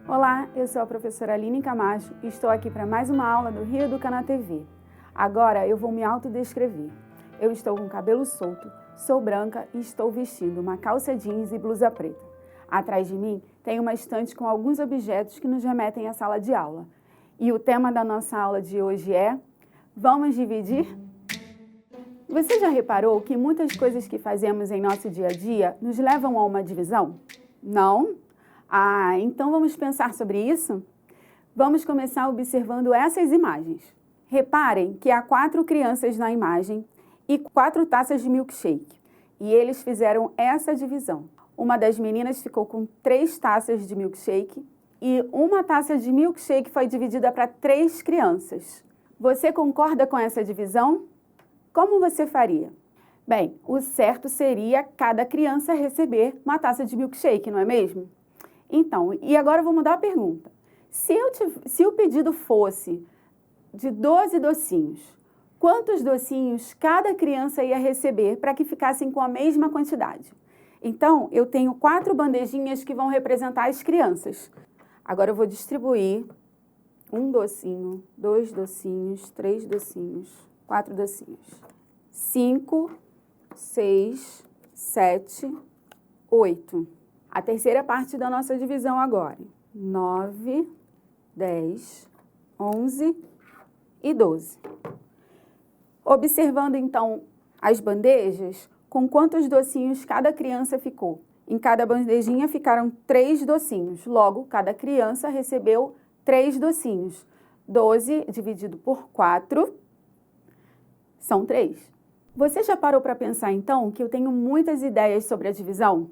Olá, eu sou a professora Aline Camacho e estou aqui para mais uma aula do Rio Educa na TV. Agora eu vou me autodescrever. Eu estou com cabelo solto, sou branca e estou vestindo uma calça jeans e blusa preta. Atrás de mim tem uma estante com alguns objetos que nos remetem à sala de aula. E o tema da nossa aula de hoje é: vamos dividir? Você já reparou que muitas coisas que fazemos em nosso dia a dia nos levam a uma divisão? Não? Então vamos pensar sobre isso? Vamos começar observando essas imagens. Reparem que há 4 crianças na imagem e 4 taças de milkshake. E eles fizeram essa divisão. Uma das meninas ficou com 3 taças de milkshake e uma taça de milkshake foi dividida para 3 crianças. Você concorda com essa divisão? Como você faria? Bem, o certo seria cada criança receber uma taça de milkshake, não é mesmo? Então, e agora eu vou mudar a pergunta. Se o pedido fosse de 12 docinhos, quantos docinhos cada criança ia receber para que ficassem com a mesma quantidade? Então, eu tenho 4 bandejinhas que vão representar as crianças. Agora eu vou distribuir 1 docinho, 2 docinhos, 3 docinhos, 4 docinhos. 5, 6, 7, 8. A terceira parte da nossa divisão agora. 9, 10, 11 e 12. Observando então as bandejas, com quantos docinhos cada criança ficou? Em cada bandejinha ficaram 3 docinhos. Logo, cada criança recebeu 3 docinhos. 12 dividido por 4 são 3. Você já parou para pensar então que eu tenho muitas ideias sobre a divisão?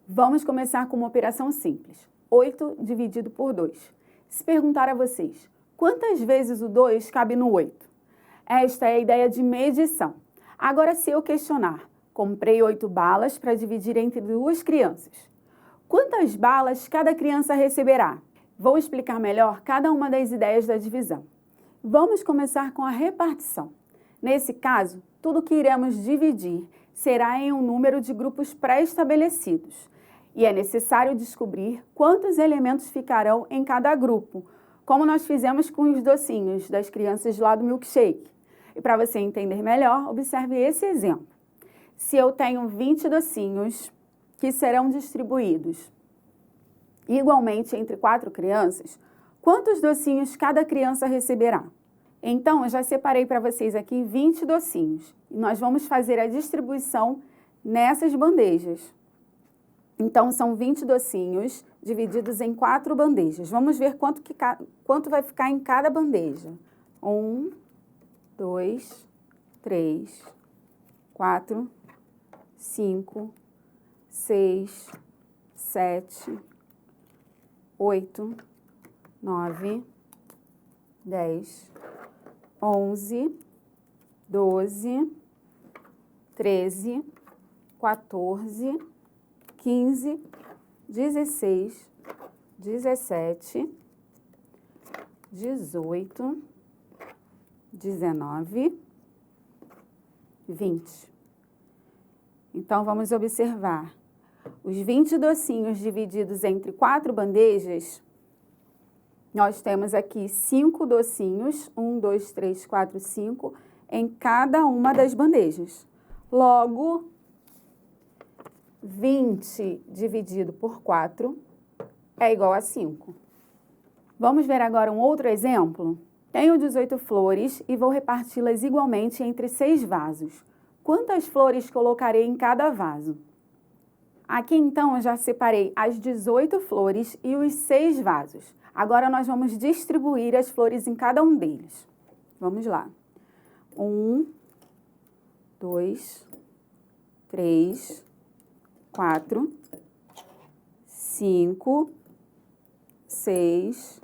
Vamos começar com uma operação simples. 8 dividido por 2. Se perguntar a vocês, quantas vezes o 2 cabe no 8? Esta é a ideia de medição. Agora, se eu questionar, comprei 8 balas para dividir entre 2 crianças. Quantas balas cada criança receberá? Vou explicar melhor cada uma das ideias da divisão. Vamos começar com a repartição. Nesse caso, tudo que iremos dividir será em um número de grupos pré-estabelecidos. E é necessário descobrir quantos elementos ficarão em cada grupo, como nós fizemos com os docinhos das crianças lá do milkshake. E para você entender melhor, observe esse exemplo. Se eu tenho 20 docinhos que serão distribuídos igualmente entre 4 crianças, quantos docinhos cada criança receberá? Então, eu já separei para vocês aqui 20 docinhos. E nós vamos fazer a distribuição nessas bandejas. Então, são 20 docinhos divididos em 4 bandejas. Vamos ver quanto vai ficar em cada bandeja. 1, 2, 3, 4, 5, 6, 7, 8, 9, 10, 11, 12, 13, 14, 15, 16, 17, 18, 19, 20. Então, vamos observar. Os 20 docinhos divididos entre 4 bandejas, nós temos aqui 5 docinhos, 1, 2, 3, 4, 5, em cada uma das bandejas. Logo, 20 dividido por 4 é igual a 5. Vamos ver agora um outro exemplo? Tenho 18 flores e vou reparti-las igualmente entre 6 vasos. Quantas flores colocarei em cada vaso? Aqui, então, eu já separei as 18 flores e os 6 vasos. Agora, nós vamos distribuir as flores em cada um deles. Vamos lá. 1, 2, 3, 4, 5, 6,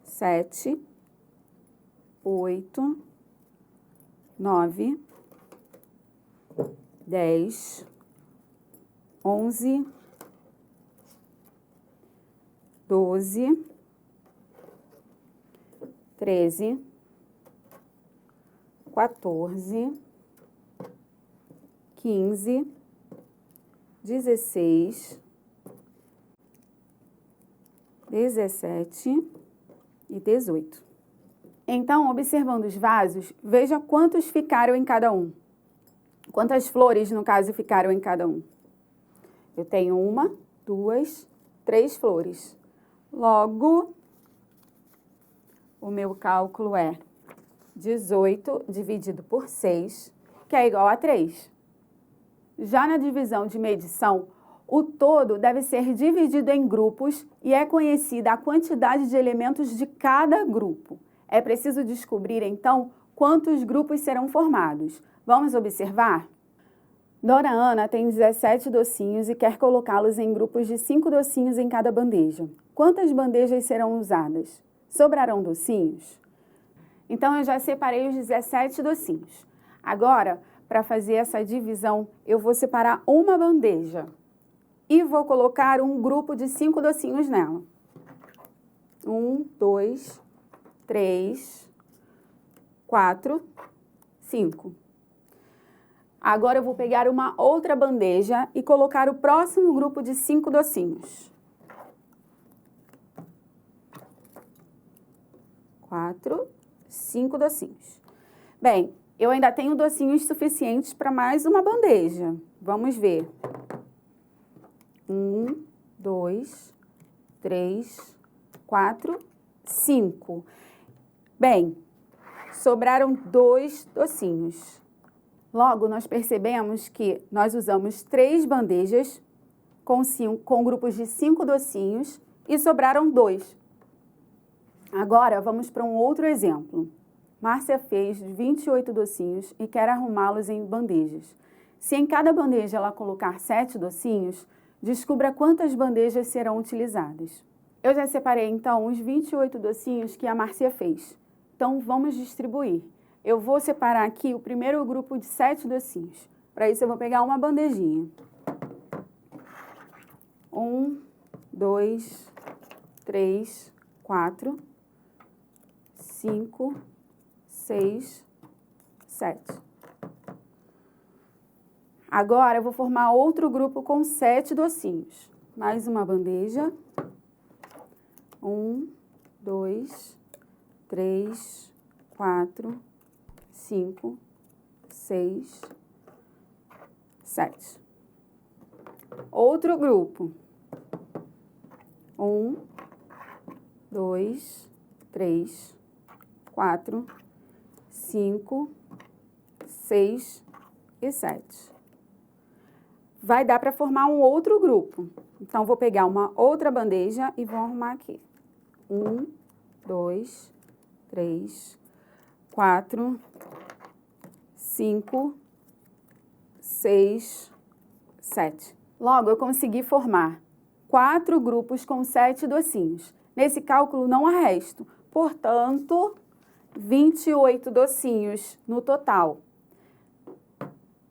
7, 8, 9, 10, 11, 12, 13, 14, 15, 16, 17 e 18. Então, observando os vasos, veja quantos ficaram em cada um. Quantas flores, no caso, ficaram em cada um? Eu tenho 1, 2, 3 flores. Logo, o meu cálculo é 18 dividido por 6, que é igual a 3. Já na divisão de medição, o todo deve ser dividido em grupos e é conhecida a quantidade de elementos de cada grupo. É preciso descobrir, então, quantos grupos serão formados. Vamos observar? Dona Ana tem 17 docinhos e quer colocá-los em grupos de 5 docinhos em cada bandeja. Quantas bandejas serão usadas? Sobrarão docinhos? Então, eu já separei os 17 docinhos. Agora, para fazer essa divisão, eu vou separar uma bandeja e vou colocar um grupo de 5 docinhos nela. 1, 2, 3, 4, 5. Agora eu vou pegar uma outra bandeja e colocar o próximo grupo de 5 docinhos. 4, 5 docinhos. Bem, eu ainda tenho docinhos suficientes para mais uma bandeja. Vamos ver. 1, 2, 3, 4, 5. Bem, sobraram 2 docinhos. Logo, nós percebemos que nós usamos 3 bandejas com grupos de 5 docinhos e sobraram 2. Agora, vamos para um outro exemplo. Márcia fez 28 docinhos e quer arrumá-los em bandejas. Se em cada bandeja ela colocar 7 docinhos, descubra quantas bandejas serão utilizadas. Eu já separei, então, os 28 docinhos que a Márcia fez. Então, vamos distribuir. Eu vou separar aqui o primeiro grupo de 7 docinhos. Para isso, eu vou pegar uma bandejinha. 1, 2, 3, 4, 5, 6, 7. Agora, eu vou formar outro grupo com 7 docinhos. Mais uma bandeja. 1, 2, 3, 4, 5, 6, 7. Outro grupo. 1, 2, 3, 4, 5, 6 e 7. Vai dar para formar um outro grupo. Então, vou pegar uma outra bandeja e vou arrumar aqui. 1, 2, 3, 4, 5, 6, 7. Logo, eu consegui formar 4 grupos com 7 docinhos. Nesse cálculo, não há resto. Portanto, 28 docinhos no total.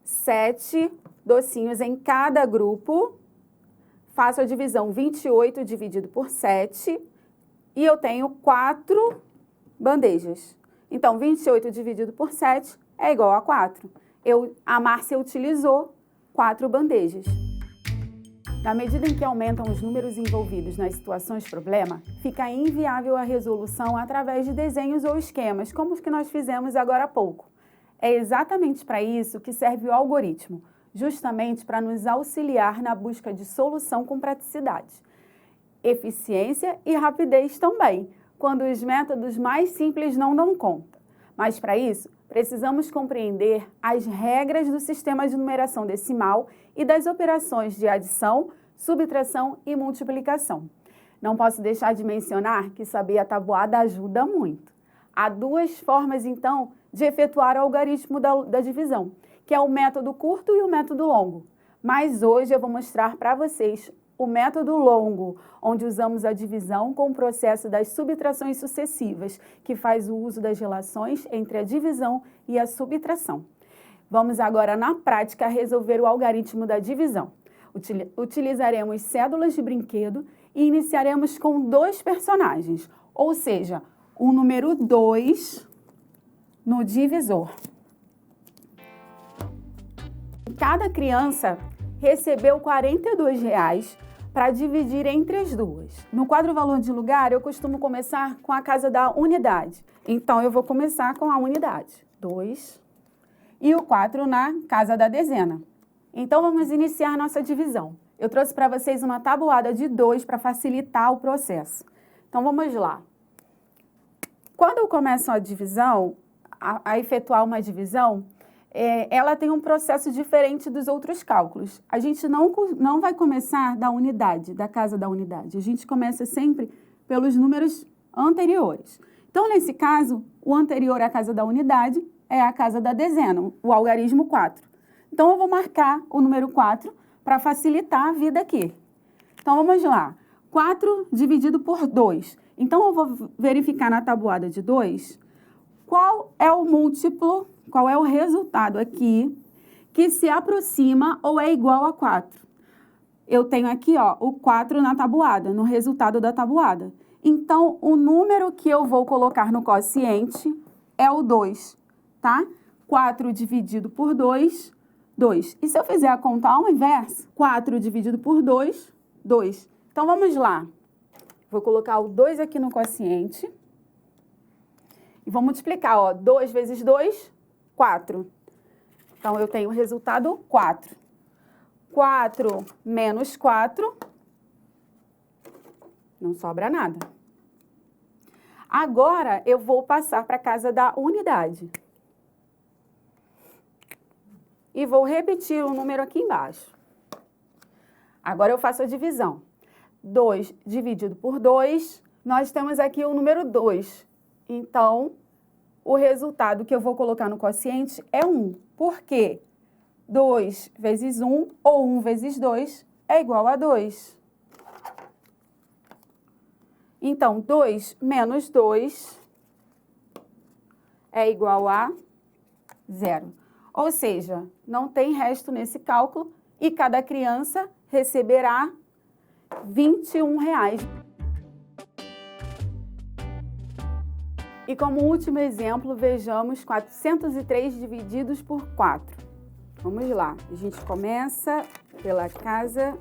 7 docinhos em cada grupo. Faço a divisão 28 dividido por 7 e eu tenho 4 bandejas. Então, 28 dividido por 7 é igual a 4. A Márcia utilizou 4 bandejas. Na medida em que aumentam os números envolvidos nas situações problema, fica inviável a resolução através de desenhos ou esquemas, como os que nós fizemos agora há pouco. É exatamente para isso que serve o algoritmo, justamente para nos auxiliar na busca de solução com praticidade. Eficiência e rapidez também, quando os métodos mais simples não dão conta. Mas para isso, precisamos compreender as regras do sistema de numeração decimal e das operações de adição, subtração e multiplicação. Não posso deixar de mencionar que saber a tabuada ajuda muito. Há 2 formas, então, de efetuar o algarismo da divisão, que é o método curto e o método longo. Mas hoje eu vou mostrar para vocês o método longo, onde usamos a divisão com o processo das subtrações sucessivas, que faz o uso das relações entre a divisão e a subtração. Vamos agora, na prática, resolver o algarismo da divisão. Utilizaremos cédulas de brinquedo e iniciaremos com 2 personagens, ou seja, o número 2 no divisor. Cada criança recebeu R$ 42 para dividir entre as duas. No quadro valor de lugar, eu costumo começar com a casa da unidade. Então, eu vou começar com a unidade. 2. E o 4 na casa da dezena. Então, vamos iniciar nossa divisão. Eu trouxe para vocês uma tabuada de 2 para facilitar o processo. Então, vamos lá. Quando eu começo a divisão, a efetuar uma divisão, ela tem um processo diferente dos outros cálculos. A gente não vai começar da unidade, da casa da unidade. A gente começa sempre pelos números anteriores. Então, nesse caso, o anterior à casa da unidade é a casa da dezena, o algarismo 4. Então, eu vou marcar o número 4 para facilitar a vida aqui. Então, vamos lá. 4 dividido por 2. Então, eu vou verificar na tabuada de 2 qual é o múltiplo, qual é o resultado aqui que se aproxima ou é igual a 4. Eu tenho aqui, ó, o 4 na tabuada, no resultado da tabuada. Então, o número que eu vou colocar no quociente é o 2, tá? 4 dividido por 2, 2. E se eu fizer a conta ao inverso, 4 dividido por 2, 2. Então, vamos lá. Vou colocar o 2 aqui no quociente. E vou multiplicar, ó. 2 vezes 2, 4. Então, eu tenho o resultado 4. 4 menos 4, não sobra nada. Agora, eu vou passar para a casa da unidade. E vou repetir o número aqui embaixo. Agora, eu faço a divisão. 2 dividido por 2, nós temos aqui o número 2. Então, o resultado que eu vou colocar no quociente é 1. Por quê? 2 vezes 1, ou 1 vezes 2, é igual a 2. Então, 2 menos 2 é igual a 0. Ou seja, não tem resto nesse cálculo e cada criança receberá R$21. E como último exemplo, vejamos 403 divididos por 4. Vamos lá, a gente começa pela casa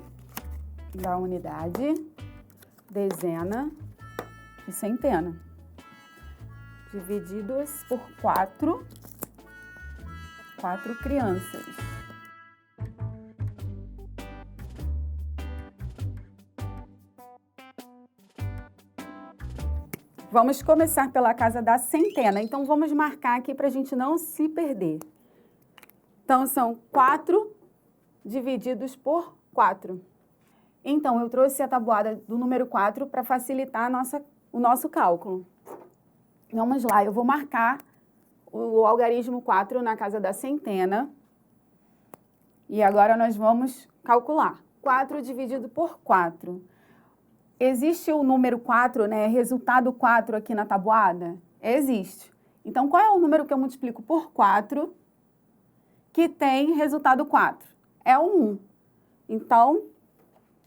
da unidade, dezena e centena. Divididos por 4 crianças. Vamos começar pela casa da centena. Então, vamos marcar aqui para a gente não se perder. Então, são 4 divididos por 4. Então, eu trouxe a tabuada do número 4 para facilitar o nosso cálculo. Vamos lá, eu vou marcar o algarismo 4 na casa da centena. E agora nós vamos calcular. 4 dividido por 4. Existe o número 4, né? Resultado 4 aqui na tabuada? Existe. Então, qual é o número que eu multiplico por 4 que tem resultado 4? É o 1. Então,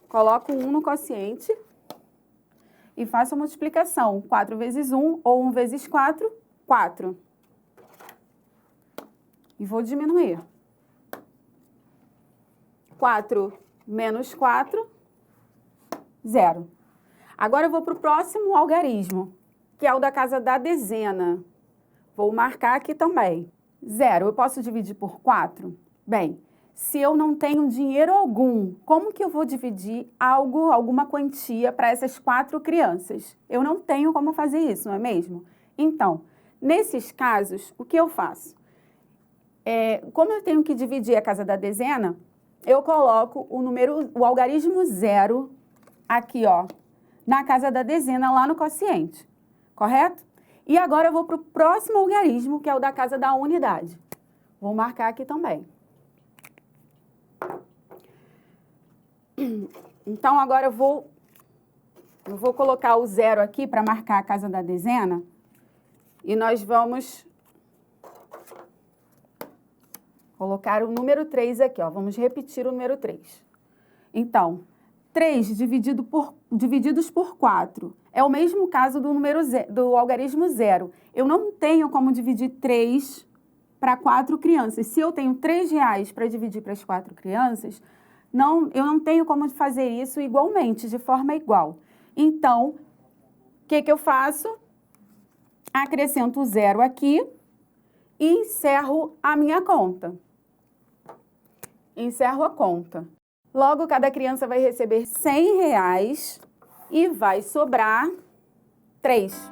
coloco o 1 no quociente e faço a multiplicação. 4 vezes 1 ou 1 vezes 4, 4. E vou diminuir. 4 menos 4, 0. Agora eu vou para o próximo algarismo, que é o da casa da dezena. Vou marcar aqui também. 0, eu posso dividir por 4? Bem, se eu não tenho dinheiro algum, como que eu vou dividir alguma quantia para essas 4 crianças? Eu não tenho como fazer isso, não é mesmo? Então, nesses casos, o que eu faço? Como eu tenho que dividir a casa da dezena, eu coloco o algarismo 0 aqui, ó, na casa da dezena, lá no quociente, correto? E agora eu vou para o próximo algarismo, que é o da casa da unidade. Vou marcar aqui também. Então, agora eu vou colocar o 0 aqui para marcar a casa da dezena. E nós vamos colocar o número 3 aqui, ó. Vamos repetir o número 3. Então, 3 divididos por 4 é o mesmo caso do algarismo 0. Eu não tenho como dividir 3 para 4 crianças. Se eu tenho R$3 para dividir para as 4 crianças, eu não tenho como fazer isso igualmente, de forma igual. Então, o que eu faço? Acrescento o 0 aqui e encerro a minha conta. Encerro a conta. Logo, cada criança vai receber R$100 e vai sobrar 3.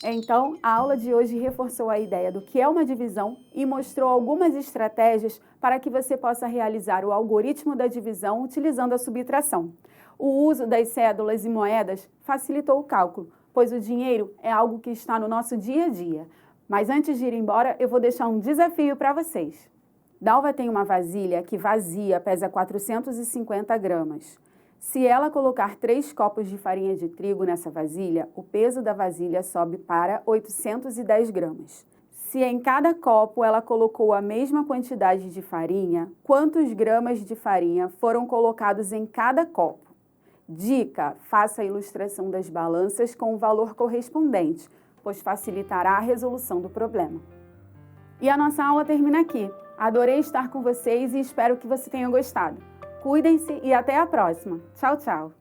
Então, a aula de hoje reforçou a ideia do que é uma divisão e mostrou algumas estratégias para que você possa realizar o algoritmo da divisão utilizando a subtração. O uso das cédulas e moedas facilitou o cálculo, pois o dinheiro é algo que está no nosso dia a dia. Mas antes de ir embora, eu vou deixar um desafio para vocês. Dalva tem uma vasilha que vazia pesa 450 gramas. Se ela colocar 3 copos de farinha de trigo nessa vasilha, o peso da vasilha sobe para 810 gramas. Se em cada copo ela colocou a mesma quantidade de farinha, quantos gramas de farinha foram colocados em cada copo? Dica: faça a ilustração das balanças com o valor correspondente, pois facilitará a resolução do problema. E a nossa aula termina aqui. Adorei estar com vocês e espero que você tenha gostado. Cuidem-se e até a próxima. Tchau, tchau!